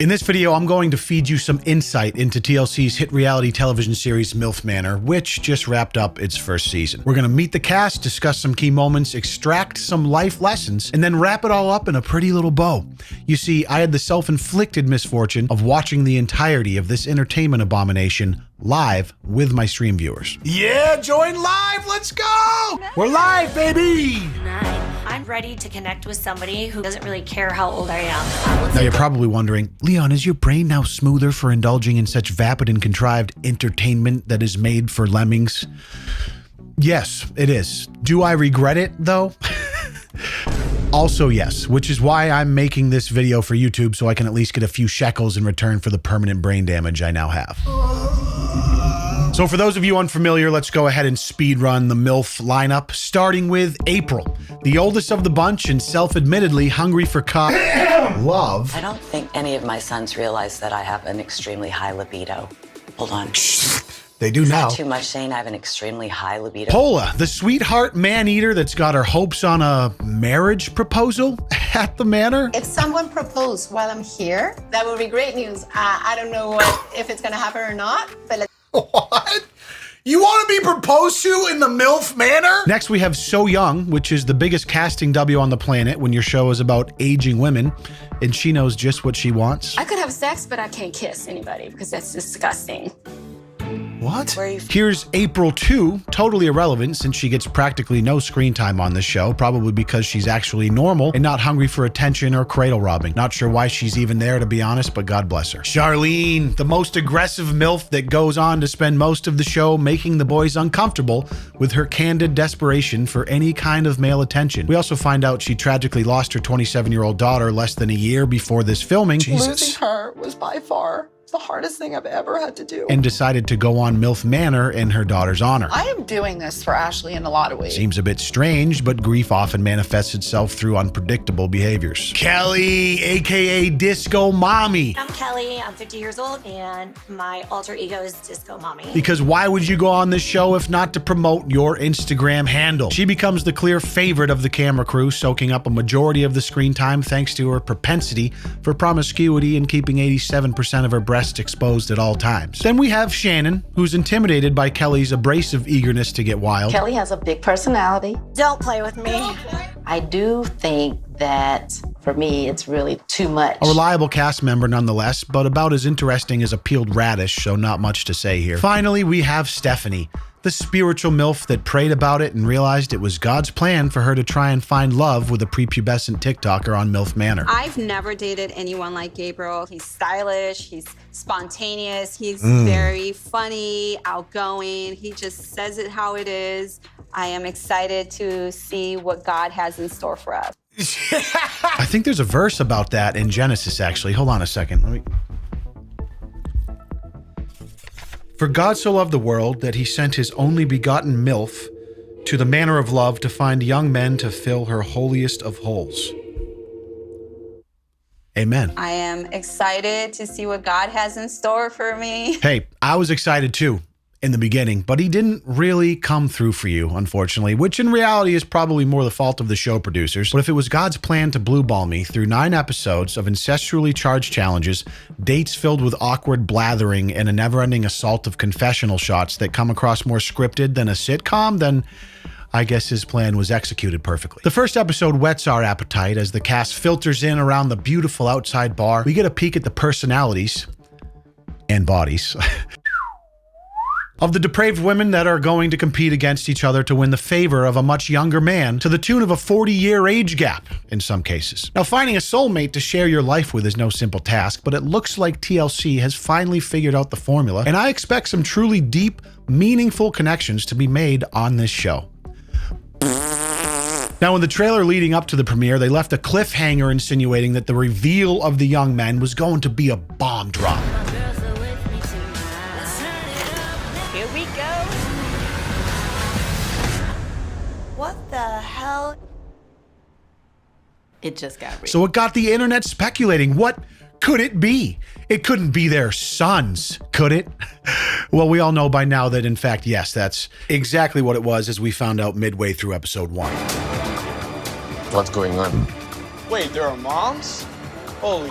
In this video, I'm going to feed you some insight into TLC's hit reality television series MILF Manor, which just wrapped up its first season. We're going to meet the cast, discuss some key moments, extract some life lessons, and then wrap it all up in a pretty little bow. You see, I had the self-inflicted misfortune of watching the entirety of this entertainment abomination live with my stream viewers. Yeah, join live, let's go! We're live, baby! I'm ready to connect with somebody who doesn't really care how old I am. Now you're probably wondering, Leon, is your brain now smoother for indulging in such vapid and contrived entertainment that is made for lemmings? Yes, it is. Do I regret it, though? Also yes, which is why I'm making this video for YouTube so I can at least get a few shekels in return for the permanent brain damage I now have. So for those of you unfamiliar, let's go ahead and speed run the MILF lineup, starting with April, the oldest of the bunch and self-admittedly hungry for love. I don't think any of my sons realize that I have an extremely high libido. Hold on. They do now. Too much saying I have an extremely high libido. Pola, the sweetheart man-eater that's got her hopes on a marriage proposal at the manor. If someone proposed while I'm here, that would be great news. I don't know if it's gonna happen or not, but let's. What? You want to be proposed to in the MILF Manor? Next, we have So Young, which is the biggest casting W on the planet when your show is about aging women, and she knows just what she wants. I could have sex, but I can't kiss anybody because that's disgusting. What? Here's April 2, totally irrelevant since she gets practically no screen time on this show, probably because she's actually normal and not hungry for attention or cradle robbing. Not sure why she's even there, to be honest, but God bless her. Charlene, the most aggressive MILF that goes on to spend most of the show making the boys uncomfortable with her candid desperation for any kind of male attention. We also find out she tragically lost her 27-year-old daughter less than a year before this filming. Losing her was by far the hardest thing I've ever had to do. And decided to go on MILF Manor in her daughter's honor. I am doing this for Ashley in a lot of ways. Seems a bit strange, but grief often manifests itself through unpredictable behaviors. Kelly, aka Disco Mommy. I'm Kelly, I'm 50 years old, and my alter ego is Disco Mommy. Because why would you go on this show if not to promote your Instagram handle? She becomes the clear favorite of the camera crew, soaking up a majority of the screen time thanks to her propensity for promiscuity and keeping 87% of her breasts exposed at all times. Then we have Shannon, who's intimidated by Kelly's abrasive eagerness to get wild. Kelly has a big personality. Don't play with me. I do think that for me, it's really too much. A reliable cast member nonetheless, but about as interesting as a peeled radish, so not much to say here. Finally, we have Stephanie, the spiritual MILF that prayed about it and realized it was God's plan for her to try and find love with a prepubescent TikToker on MILF Manor. I've never dated anyone like Gabriel. He's stylish, he's spontaneous, he's very funny, outgoing. He just says it how it is. I am excited to see what God has in store for us. I think there's a verse about that in Genesis, actually. Hold on a second. For God so loved the world that he sent his only begotten MILF to the manor of love to find young men to fill her holiest of holes. Amen. I am excited to see what God has in store for me. Hey, I was excited too in the beginning, but he didn't really come through for you, unfortunately, which in reality is probably more the fault of the show producers. But if it was God's plan to blue ball me through 9 episodes of incestually charged challenges, dates filled with awkward blathering, and a never-ending assault of confessional shots that come across more scripted than a sitcom, then I guess his plan was executed perfectly. The first episode whets our appetite as the cast filters in around the beautiful outside bar. We get a peek at the personalities and bodies of the depraved women that are going to compete against each other to win the favor of a much younger man to the tune of a 40-year age gap in some cases. Now, finding a soulmate to share your life with is no simple task, but it looks like TLC has finally figured out the formula, and I expect some truly deep, meaningful connections to be made on this show. Now, in the trailer leading up to the premiere, they left a cliffhanger insinuating that the reveal of the young men was going to be a bomb drop. Here we go. What the hell? It just got real. So it got the internet speculating. What could it be? It couldn't be their sons, could it? Well, we all know by now that, in fact, yes, that's exactly what it was, as we found out midway through episode 1. What's going on? Wait, there are moms? Holy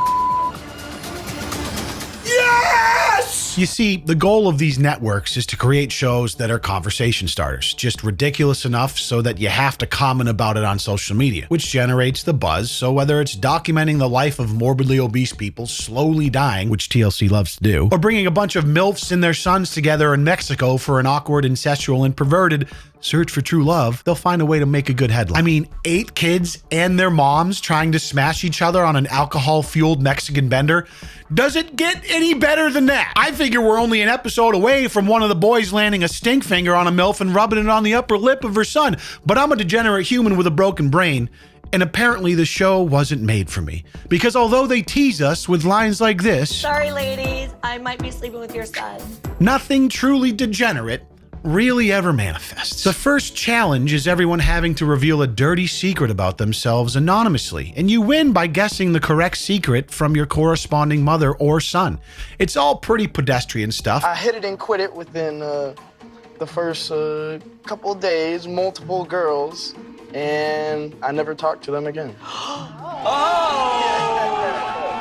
shows. You see, the goal of these networks is to create shows that are conversation starters, just ridiculous enough so that you have to comment about it on social media, which generates the buzz. So whether it's documenting the life of morbidly obese people slowly dying, which TLC loves to do, or bringing a bunch of MILFs and their sons together in Mexico for an awkward, incestual, and perverted search for true love, they'll find a way to make a good headline. I mean, 8 kids and their moms trying to smash each other on an alcohol-fueled Mexican bender. Does it get any better than that? I figure we're only an episode away from one of the boys landing a stink finger on a MILF and rubbing it on the upper lip of her son. But I'm a degenerate human with a broken brain, and apparently the show wasn't made for me. Because although they tease us with lines like this, Sorry, ladies, I might be sleeping with your son. nothing truly degenerate really ever manifests. The first challenge is everyone having to reveal a dirty secret about themselves anonymously, and you win by guessing the correct secret from your corresponding mother or son. It's all pretty pedestrian stuff. I hit it and quit it within the first couple days, multiple girls, and I never talked to them again.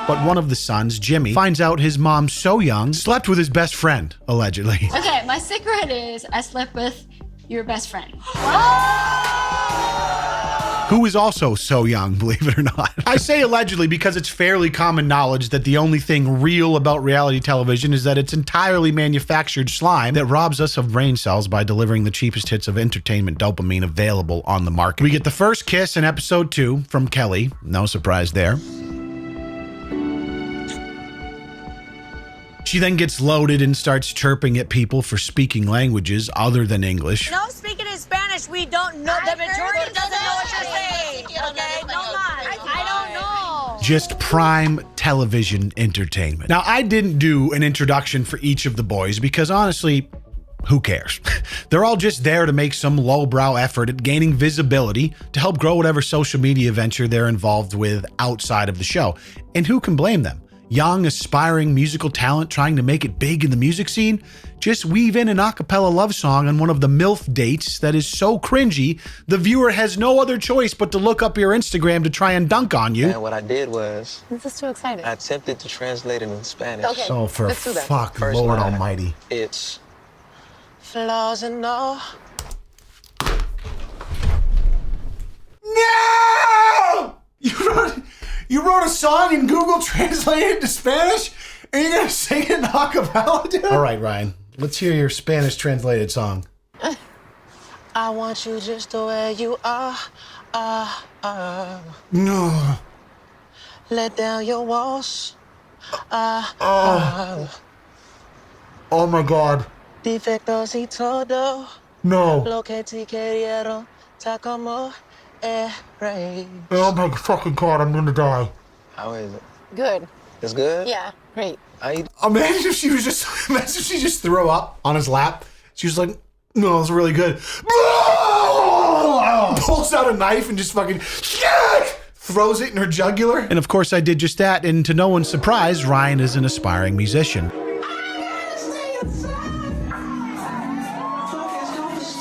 But one of the sons, Jimmy, finds out his mom, so young, slept with his best friend, allegedly. Okay, my secret is I slept with your best friend. Who is also so young, believe it or not. I say allegedly because it's fairly common knowledge that the only thing real about reality television is that it's entirely manufactured slime that robs us of brain cells by delivering the cheapest hits of entertainment dopamine available on the market. We get the first kiss in episode 2 from Kelly. No surprise there. She then gets loaded and starts chirping at people for speaking languages other than English. No, speaking in Spanish, we don't know. The majority doesn't know what you're saying. Okay, no más. I don't know. Just prime television entertainment. Now, I didn't do an introduction for each of the boys because honestly, who cares? They're all just there to make some lowbrow effort at gaining visibility to help grow whatever social media venture they're involved with outside of the show. And who can blame them? Young, aspiring musical talent trying to make it big in the music scene? Just weave in an a cappella love song on one of the MILF dates that is so cringy, the viewer has no other choice but to look up your Instagram to try and dunk on you. And what I did was, This is too exciting. I attempted to translate it in Spanish. Okay. Oh, for Let's do that. fuck, First Lord line, almighty. It's Flaws and all. No! You wrote a song and Google translated it to Spanish? And you're gonna sing it in a cappella, dude? All right, Ryan. Let's hear your Spanish translated song. I want you just the way you are. No. Let down your walls. Oh my God. Defectos y todo. No. Lo que te querieron, ta como eres. Oh my fucking God, I'm gonna die. how is it? Good. It's good. Yeah, great. Imagine if she just threw up on his lap. She was like, no, it's really good. Pulls out a knife and just fucking throws it in her jugular. And of course I did just that, and to no one's surprise, Ryan is an aspiring musician.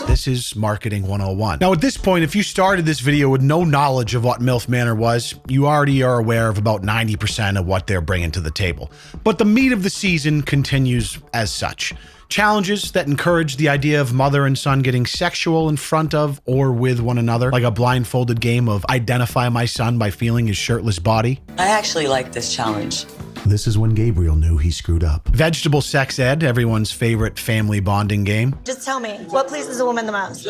This is Marketing 101. Now, at this point, if you started this video with no knowledge of what MILF Manor was, you already are aware of about 90% of what they're bringing to the table. But the meat of the season continues as such. Challenges that encourage the idea of mother and son getting sexual in front of or with one another, like a blindfolded game of identify my son by feeling his shirtless body. I actually like this challenge. This is when Gabriel knew he screwed up. Vegetable sex ed, everyone's favorite family bonding game. Just tell me, what pleases a woman the most?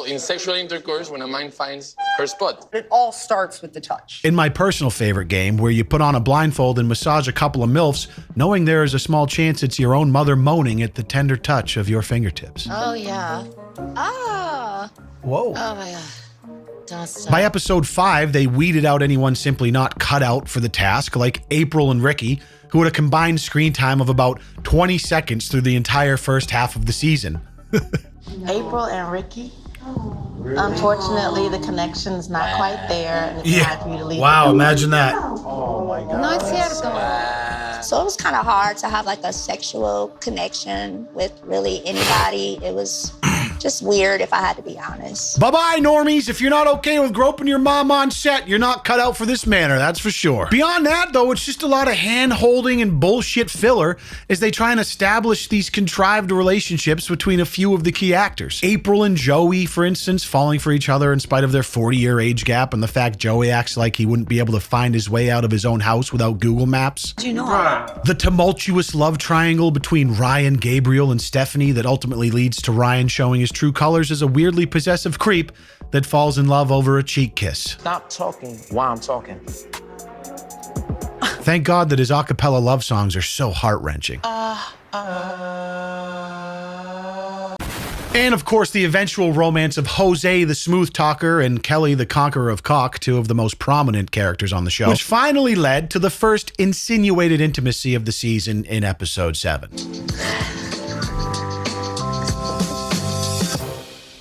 In sexual intercourse, when a man finds her spot. It all starts with the touch. In my personal favorite game, where you put on a blindfold and massage a couple of MILFs, knowing there is a small chance it's your own mother moaning at the tender touch of your fingertips. Oh, yeah. Ah. Whoa. Oh, my God. Don't stop. By episode 5, they weeded out anyone simply not cut out for the task, like April and Ricky, who had a combined screen time of about 20 seconds through the entire first half of the season. April and Ricky. Unfortunately, the connection's not quite there, and it's time for you to leave. Wow, imagine that. No es cierto. So it was kind of hard to have like a sexual connection with really anybody. It was Just weird, if I had to be honest. Bye-bye, normies. If you're not okay with groping your mom on set, you're not cut out for this manor, that's for sure. Beyond that, though, it's just a lot of hand-holding and bullshit filler as they try and establish these contrived relationships between a few of the key actors. April and Joey, for instance, falling for each other in spite of their 40-year age gap and the fact Joey acts like he wouldn't be able to find his way out of his own house without Google Maps. Do you know? The tumultuous love triangle between Ryan, Gabriel, and Stephanie that ultimately leads to Ryan showing his true colors as a weirdly possessive creep that falls in love over a cheek kiss. Stop talking while I'm talking. Thank God that his a cappella love songs are so heart-wrenching. And of course, the eventual romance of Jose the smooth talker and Kelly the conqueror of cock, two of the most prominent characters on the show, which finally led to the first insinuated intimacy of the season in episode 7.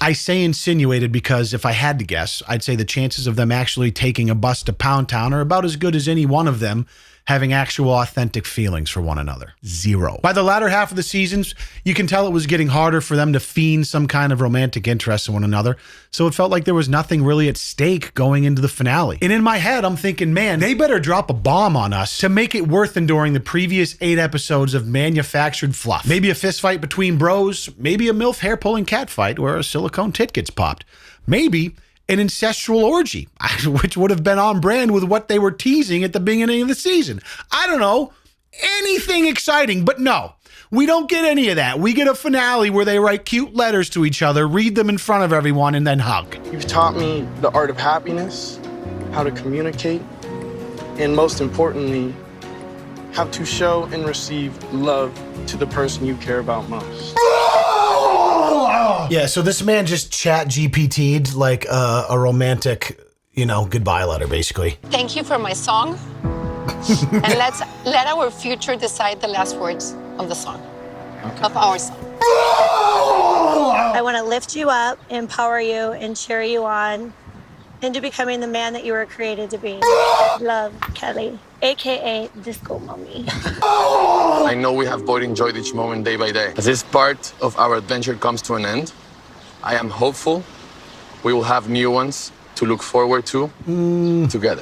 I say insinuated because if I had to guess, I'd say the chances of them actually taking a bus to Pound Town are about as good as any one of them having actual authentic feelings for one another. 0. By the latter half of the seasons, you can tell it was getting harder for them to fiend some kind of romantic interest in one another, so it felt like there was nothing really at stake going into the finale. And in my head, I'm thinking, man, they better drop a bomb on us to make it worth enduring the previous 8 episodes of manufactured fluff. Maybe a fist fight between bros, maybe a MILF hair-pulling cat fight where a silicone tit gets popped. Maybe an incestual orgy, which would have been on brand with what they were teasing at the beginning of the season. I don't know, anything exciting, but no, we don't get any of that. We get a finale where they write cute letters to each other, read them in front of everyone, and then hug. You've taught me the art of happiness, how to communicate, and most importantly, how to show and receive love to the person you care about most. Yeah, so this man just chat GPT'd like a romantic, goodbye letter, basically. Thank you for my song. And let our future decide the last words of the song, of our song. I want to lift you up, empower you, and cheer you on into becoming the man that you were created to be. Love, Kelly, aka Disco Mommy. I know we have both enjoyed each moment day by day. As this part of our adventure comes to an end, I am hopeful we will have new ones to look forward to together.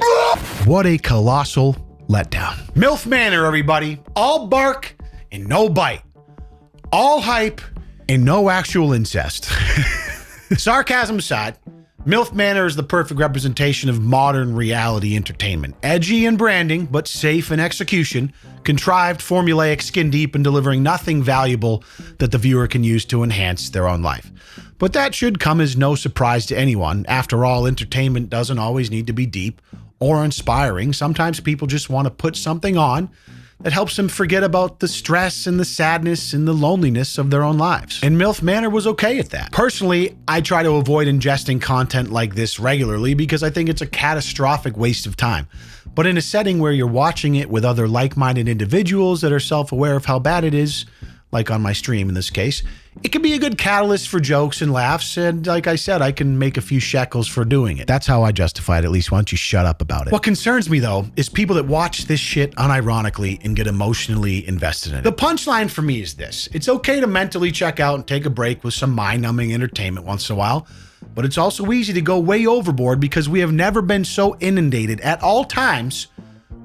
What a colossal letdown. MILF Manor, everybody. All bark and no bite. All hype and no actual incest. Sarcasm aside, MILF Manor is the perfect representation of modern reality entertainment. Edgy in branding, but safe in execution. Contrived, formulaic, skin deep, and delivering nothing valuable that the viewer can use to enhance their own life. But that should come as no surprise to anyone. After all, entertainment doesn't always need to be deep or inspiring. Sometimes people just want to put something on that helps them forget about the stress and the sadness and the loneliness of their own lives. And MILF Manor was okay at that. Personally, I try to avoid ingesting content like this regularly because I think it's a catastrophic waste of time. But in a setting where you're watching it with other like-minded individuals that are self-aware of how bad it is, like on my stream in this case, it can be a good catalyst for jokes and laughs, and like I said, I can make a few shekels for doing it. That's how I justify it, at least. Why don't you shut up about it? What concerns me, though, is people that watch this shit unironically and get emotionally invested in it. The punchline for me is this. It's okay to mentally check out and take a break with some mind-numbing entertainment once in a while, but it's also easy to go way overboard because we have never been so inundated at all times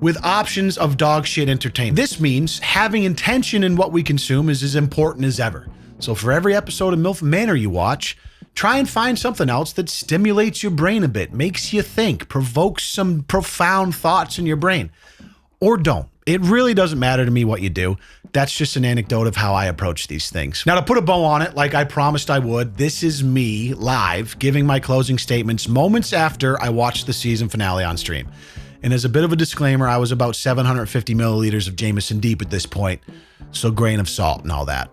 with options of dog shit entertainment. This means having intention in what we consume is as important as ever. So for every episode of MILF Manor you watch, try and find something else that stimulates your brain a bit, makes you think, provokes some profound thoughts in your brain. Or don't. It really doesn't matter to me what you do. That's just an anecdote of how I approach these things. Now, to put a bow on it, like I promised I would, this is me live giving my closing statements moments after I watched the season finale on stream. And as a bit of a disclaimer, I was about 750 milliliters of Jameson deep at this point, so grain of salt and all that.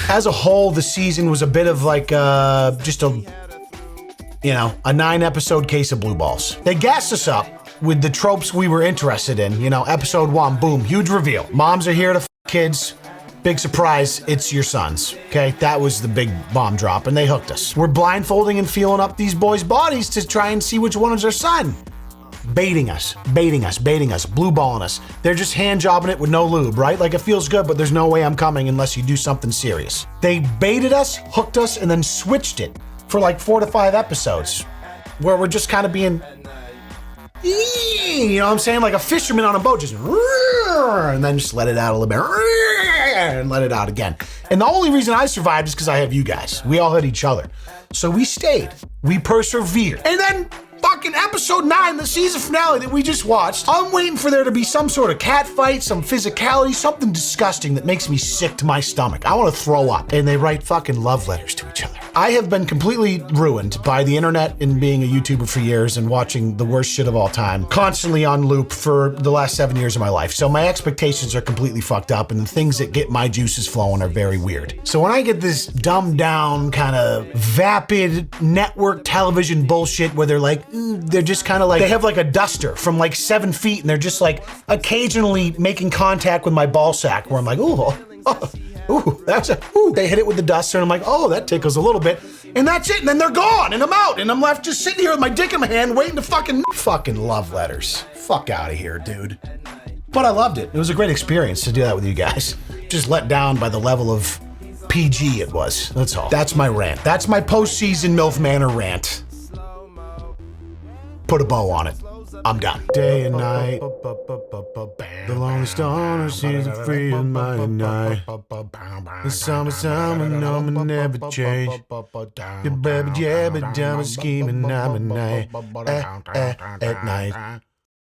As a whole, the season was a bit of like just a 9-episode case of blue balls. They gassed us up with the tropes we were interested in. Episode 1, boom, huge reveal. Moms are here to f kids. Big surprise, it's your sons. Okay, that was the big bomb drop, and they hooked us. We're blindfolding and feeling up these boys' bodies to try and see which one is their son. baiting us, blue balling us. They're just hand jobbing it with no lube, right? Like it feels good, but there's no way I'm coming unless you do something serious. They baited us, hooked us, and then switched it for like 4 to 5 episodes where we're just kind of being, you know what I'm saying? Like a fisherman on a boat, just, and then just let it out a little bit, and let it out again. And the only reason I survived is because I have you guys. We all had each other. So we stayed. We persevered. And then fucking episode 9, the season finale that we just watched, I'm waiting for there to be some sort of cat fight, some physicality, something disgusting that makes me sick to my stomach. I want to throw up. And they write fucking love letters to each other. I have been completely ruined by the internet and being a YouTuber for years and watching the worst shit of all time, constantly on loop for the last 7 years of my life. So my expectations are completely fucked up, and the things that get my juices flowing are very weird. So when I get this dumbed down, kind of vapid network television bullshit where they're like, they're just kind of like, they have like a duster from like 7 feet and they're just like occasionally making contact with my ball sack where I'm like, ooh, that's a, ooh. They hit it with the duster and I'm like, oh, that tickles a little bit. And that's it. And then they're gone and I'm out and I'm left just sitting here with my dick in my hand waiting to fucking love letters. Fuck out of here, dude. But I loved it. It was a great experience to do that with you guys. Just let down by the level of PG it was. That's all. That's my rant. That's my postseason MILF Manor rant. Put a bow on it. I'm done. Day and night. The longest honor season free in my night. The summertime and I'm never change. Your baby jabba jabba scheming I'm a night. At night.